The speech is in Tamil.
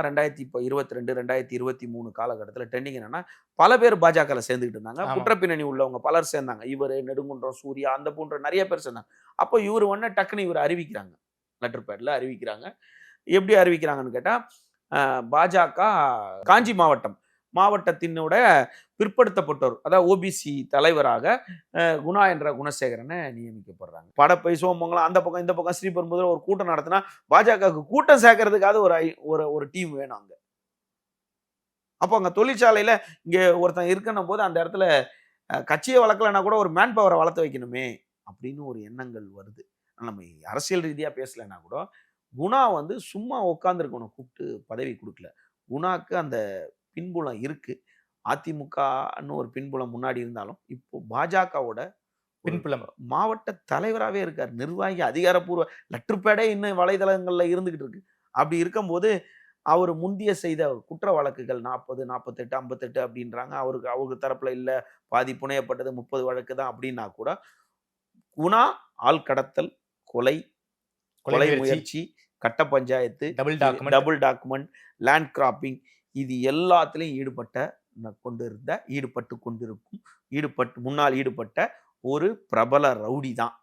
2022, 2023 காலகட்டத்துல ட்ரெண்டிங் என்னன்னா, பல பேர் பாஜகல சேர்ந்துகிட்டு இருந்தாங்க. ஆமா. குற்ற பின்னணி உள்ளவங்க பலர் சேர்ந்தாங்க. இவரு, நெடுங்குன்றம் சூர்யா, அந்த போன்ற நெறைய பேர் சேர்ந்தாங்க. அப்போ இவரு உடனே டக்குனு இவர அறிவிக்கிறாங்க. லெட்டர் பேட்ல அறிவிக்கிறாங்க. எப்படி அறிவிக்கிறாங்கன்னு கேட்டா, பாஜக காஞ்சி மாவட்டத்தினோட பிற்படுத்தப்பட்டோர், அதாவது ஓபிசி தலைவராக குணா என்ற குணசேகரனை நியமிக்கப்படுறாங்க. படப்பை, சோமங்கலம், அந்த பக்கம் இந்த பக்கம் ஸ்ரீபெரும்புதூர் ஒரு கூட்டம் நடத்தினா பாஜகவுக்கு கூட்டம் சேர்க்கறதுக்காக ஒரு டீம் வேணும் அங்க. அப்போ அங்க தொழிற்சாலையில இங்க ஒருத்தன் இருக்கணும் போது அந்த இடத்துல கட்சியை வளர்க்கலன்னா கூட ஒரு மேன் பவரை வளர்த்து வைக்கணுமே அப்படின்னு ஒரு எண்ணங்கள் வருது. நம்ம அரசியல் ரீதியா பேசலைன்னா கூட குணா வந்து சும்மா உட்காந்துருக்கணும், கூப்பிட்டு பதவி கொடுக்கல. குணாக்கு அந்த பின்புலம் இருக்கு. அதிமுகன்னு ஒரு பின்புலம் முன்னாடி இருந்தாலும் இப்போ பாஜகவோட பின்புலம் மாவட்ட தலைவராகவே இருக்கார். நிர்வாகி அதிகாரப்பூர்வ லெட்டர் பேடே இன்னும் வலைதளங்கள்ல இருந்துகிட்டு இருக்கு. அப்படி இருக்கும்போது அவர் முந்திய செய்த குற்ற வழக்குகள் 40, 48, 58 அப்படின்றாங்க. அவங்க தரப்புல இல்ல, பாதி புனையப்பட்டது 30 வழக்கு தான் அப்படின்னா கூட குணா ஆள் கடத்தல், கொலை முயற்சி, கட்ட panchayat, double document, land cropping, இது எல்லாத்திலையும் முன்னால் ஈடுபட்ட ஒரு பிரபல ரவுடி தான்